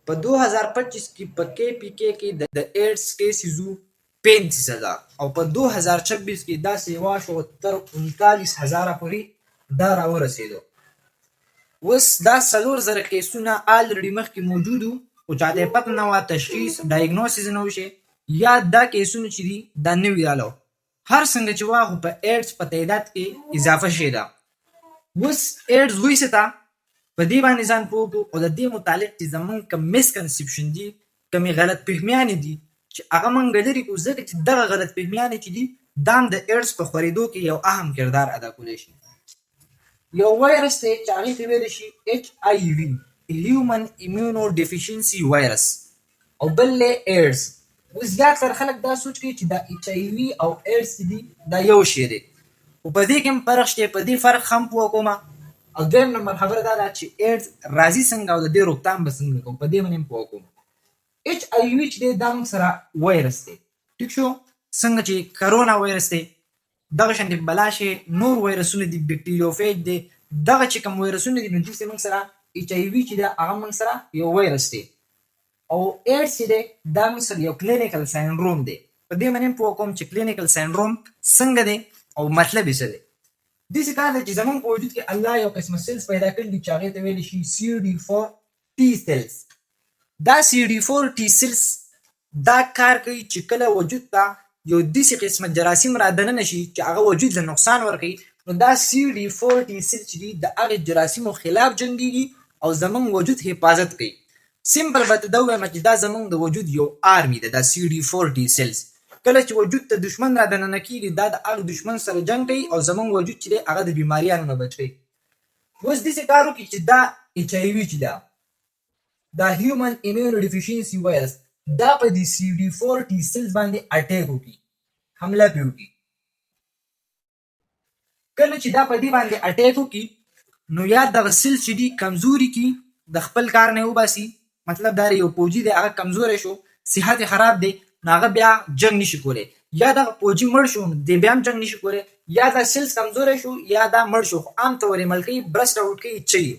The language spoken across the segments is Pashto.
په 2025 کې په KPK کې د ایډز کیسزو 35,000 او په 2026 کې دا سیوا شو تر 39,000 پورې دا راورسېدو. اوس دا 4,000 کیسونه آلریډي مخکې موجود وو خو چاته یې پته نه وه تشخیص ډایګنوسس نه وشي یا دا کیسونه چې دي دا نوي راغله. هر څنګه چې وه خو په ایډز په تعداد کې اضافه شوې ده. اوس ایډز وایي څه ته په دې باندې ځان پوه کړو او د دې متعلق چې زمونږ کوم مسکنسپشن دي کومې غلط فهمیانې دي چې هغه موږ لرې کړو ځکه چې دغه غلط فهمیانې چې دي دا هم د ایډز په خورېدو کې یو اهم کردار ادا کولی شي. یو وایرس دی چې هغې ته ویلی شي HIV هیومن ایمیونو ډیفیشنسي وایرس او بل دی ایډز. اوس زیاتره خلک دا سوچ کوي چې دا HIV او ایډز چې دي دا یو شی دی خو په دې کې هم فرق شته. په دې فرق هم پوه کومه او دویم نمبر خبره دا ده چې ایډز راځي څنګه او د دې روکتام به څنګه کوو په دې باندې هم پوه کوم. HIV چې دی دا موږ سره وایرس دی ټیک شو څنګه چې کرونا وایرس دی دغه شانتې بلا شی نور وایرسونه دي بکټریوفیج دی دغه چې کوم وایرسونه دي نو دې موږ سره HIV چې دی هغه موږ سره یو وایرس دی او ایډز چې دی دا موږ سره یو کلینیکل ساینډروم دی. په دې باندې هم پوه کوم چې کلینیکل ساینډروم څنګه دی او مطلب یې څه دی. داسې کار دی چې زموږ په وجود کې الله یو قسمه سیلز پیدا کړي دي چې هغې ته ویلی شي CD4T سیلز. دا CD4T سیلز دا کار کوي چې کله وجود ته یو داسې قسمه جراثیم را دننه شي چې هغه وجود له نقصان ورکوي نو دا CD4T سیلز چې دي د هغې جراثیمو خلاف جنګېږي او زموږ وجود حفاظت کوي. سمپل به ته دا ووایم چې دا زموږ د وجود یو آرمي ده دا CD4T سیلز. کله چې وجود ته دشمن را دننه کېږي دا د هغه دشمن سره جنګ کوي او زموږ وجود چې دی هغه د بیماریانو نه بچ کوي. اوس داسې کار وکړي چې دا HIV چې ده دا هیومن ایمیونو ډیفیشنسي وایرس دا په دې CD4T سیلز باندې اټیک وکړي حمله پرې وکړي. کله چې دا په دې باندې اټیک وکړي نو یا دغه سیلز چې دي کمزوري کړي د خپل کار نه وباسي مطلب دا یو فوجي دی هغه کمزوری شو صحت یې خراب دی نو هغه بیا جنګ نشي کولی یا دغه فوجي مړ شو دی بیا هم جنګ نشي کولی یا دا سیلز کمزوری شو یا دا مړ شو خو عام طور یې مړ کوي برسټ آوټ کوي چوي.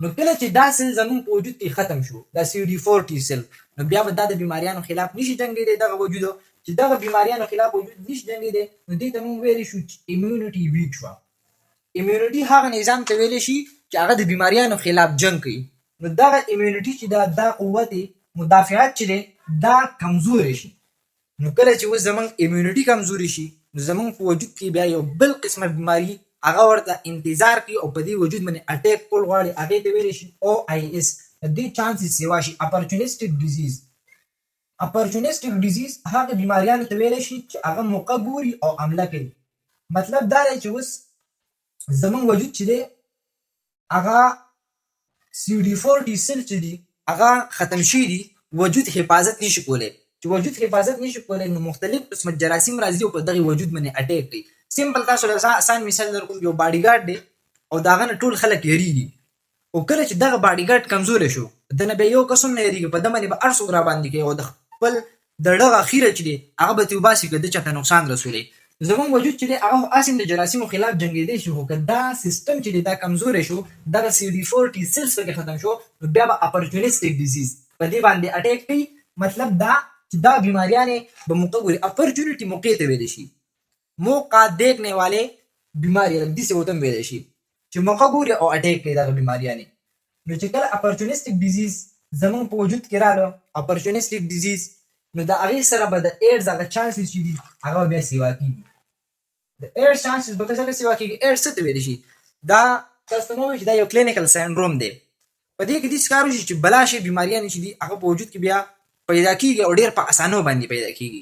نو کله چې دا سیل زموږ په وجود کې ختم شو دا CD4T سیل نو بیا به دا د بیماریانو خلاف نشي جنګېدی دغه وجودو چې دغه بیماریانو خلاف وجود نشي جنګېدی نو دې ته موږ ویلی شو چې ایمیونټي ویک شوه. ایمیونټي هغه نظام ته ویلی شي چې هغه د بیماریانو خلاف جنګ کوي. نو دغه ایمیونټي چې دا قوت مدافعت چې دی دا کمزوری شي. نو کله چې اوس زموږ ایمیونټي کمزوري شي نو زموږ په وجود کې بیا یو بل قسمه بیماري هغه ورته انتظار کوي او په دې وجود باندې اټیک کول غواړي هغې ته ویلی شي OIS. د دې چانسز سیوا شي اپرچونسټک ډیزیز. اپرچونسټک ډیزیز هغه بیماریانو ته ویلی شي چې هغه موقع ګوري او حمله کوي. مطلب دا دی چې اوس زموږ وجود چې دی هغه CD4T سیل چې دي هغه ختم شوي دي وجود حفاظت نشي کولی. چې وجود حفاظت نشي کولی نو مختلف قسمه جراثیم راځي او په دغې وجود باندې اټیک کوي. سمپل تاسو له آسان مثال در کوم یو باډي ګارډ دی او د هغه نه ټول خلک یېرېږي او کله چې دغه باډي ګارډ کمزوری شو د نه بیا یو کس هم نه یېرېږي په ده باندې به هر څوک راباندې کوي او د خپل د ډغ اخیره چې دی هغه به ترې وباسي که ده چاته نقصان رسولی. زموږ وجود چې دی هغه خو هسې د جراثیمو خلاف جنګېدی شي خو که دا سیستم چې دی دا کمزوری شو دغه CD4T سیلز پکې ختم شو نو بیا به اپرچونسټک ډیزیز په دې باندې اټیک کوي. مطلب دا چې دا بیماریانې به موقع ګوري. اپرچونټي موقع ته ویلی شي موقع دیکھنے والے بیماری داسې ورته هم ویلی شي چې موقع ګوري او اټیک کوي دغه بیماریانې. نو چې کله اپرچونسټک ډیزیز زموږ په وجود کې راغله اپرچونسټک ډیزیز نو د هغې سره به د ایډز هغه چانسز چې دي هغه بیا سیوا کېږي. د ایډز چانسز به څنګه سیوا کېږي. ایډز څه ته ویلی شي دا تاسو ته مو وویل چې دا یو کلینیکل ساینډروم دی. په دې کې داسې کار وشي چې بلا شي بیماریانې چې دي هغه په وجود کې بیا پیدا کېږي او ډېر په اسانو باندې پیدا کېږي.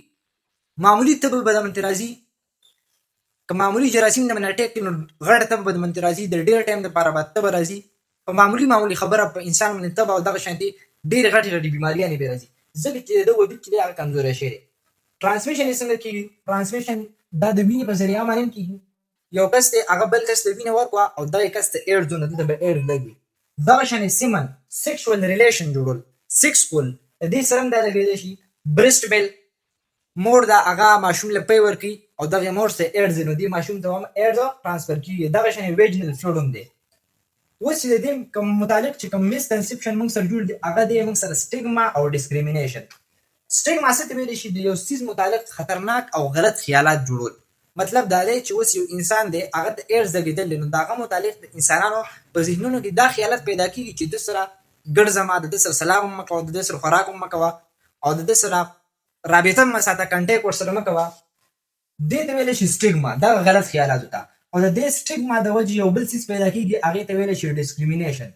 معمولي تبه به د منځ راځي که معمولي جراثیم د باندې اټیک کړي نو غټه تبه به د منځ راځي د ډېر ټایم دپاره به تبه راځي. په معمولي خبره په انسان باندې تبه او دغه شانتې ډېرې غټې بیماریانې بې راځي ځکه چې د وجود چې دی هغه کمزوری شوی دی. ټرانسمیشن یې څنګه کېږي؟ ټرانسمیشن دا د وینې په ذریعه باندې هم کېږي. یو کس دی هغه بل کس ته وینه ورکړه او دغه کس ته ایډز و نو دلته به ایډز لګي. دغه شانې سیمن سیکشوال ریلیشن جوړول سیکس کول د دې سره هم دا لګېدی شي. برسټ میل مور دا هغه ماشوم له پی ورکوي او دغې مور ته ایډز نو دې ماشوم ته هم ایډز ټرانسفر کېږي. دغه شانې ویجنل فلویډ هم دی. اوس چې د دې کوم متعلق چې کوم مسکنسپشن موږ سره جوړ دی هغه دی موږ سره سټیګما او ډسکریمینیشن. سټیګما څه ته ویلی شي؟ د یو څیز متعلق خطرناک او غلط خیالات جوړول. مطلب دا دی چې اوس یو انسان دی هغه ته ایډز لګېدل دی، نو د هغه متعلق د انسانانو په ذهنونو کې دا خیالات پیدا کېږي چې ده سره ګډ ځه، د ده سره سلام هم مه کوه، د ده سره خوراک هم مه کوه، او د ده سره رابطه هم مه ساته، کنټیکټ ورسره مه کوه. دې ته ویلی شي سټیګما، دا غلط خیالاتو ته. او د دې سټیګما د وجې یو بل څیز پیدا کېږي هغې ته ویلی شي ډسکریمینیشن،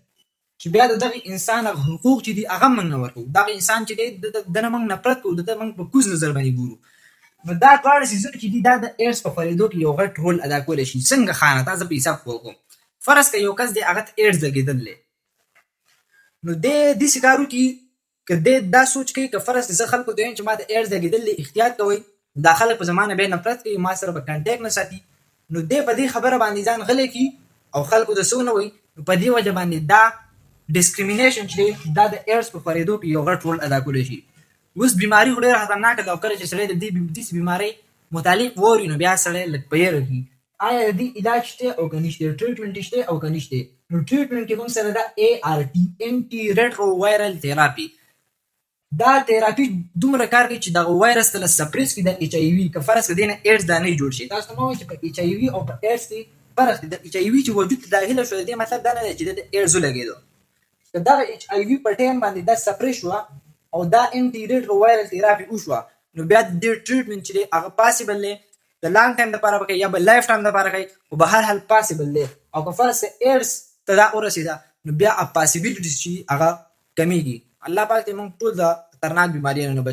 چې بیا د دغه انسان هغه حقوق چې دي هغه موږ نه ورکوو. دغه انسان چې دی د نه موږ نفرت کوو، د ده موږ په کوز نظر باندې ګورو. نو دا دواړه څیزونه چې دي دا د ایډز په خپرېدو کې یو غټ رول ادا کولی شي. څنګه خانه تا زه په حساب کوم، فرض که یو کس دی هغه ته ایډز لګېدل دی، نو دی داسې کار وکړي که دی دا سوچ کوي که فرض زه خلکو ته وایم چې ما ته ایډز لګېدل دی احتیاط کوئ، دا خلک په زما نه بیا نفرت کوي، ما سره به کنټیکټ نه ساتي، نو دی په دې خبره باندې ځان غلی کړي او خلکو ته څه ونه وایي. نو په دې وجه باندې دا ډسکریمینیشن چې دی دا د ایډز په خپرېدو کې یو غټ رول ادا کولی شي. اوس بیماري خو ډېره خطرناکه ده او کله چې سړی د دې بیمارۍ متعلق واوري نو بیا سړی لږ په یېره کړي. آیا د دې علاج شته او که نشته، ټریټمنټ شته او که نشته. نو ټریټمنټ کې موږ سره دا ART انټي ریټرو وایرل تھراپي، دا تھراپي دومره کار کوي چې دغه وایرس ته سپریس کړي د HIV. که فرض کړه دې نه ایډز دا نه جوړ شي، تاسو ته مه وایي چې په HIV او په ایډز کې فرق دی. د HIV چې وجود ته داخله شو د دې مطلب دا نه دی چې د ایډز ولګېدو. که دغه HIV په ټایم باندې دا سپریس شوه او دا انټي ریټرو وایرل تھراپي وشوه، نو بیا د دې ټریټمنټ چې دی هغه پاسبل دی، د لانګ ټایم دپاره به کوي یا به لایف ټایم دپاره کوي، خو به هر حال پاسبل دی. او که فرض ایډز ته دا ورسېده نو بیا پاسبلیټي چې هغه کمیږي. الله پاک دې موږ ټول د خطرناک بیماریانو نه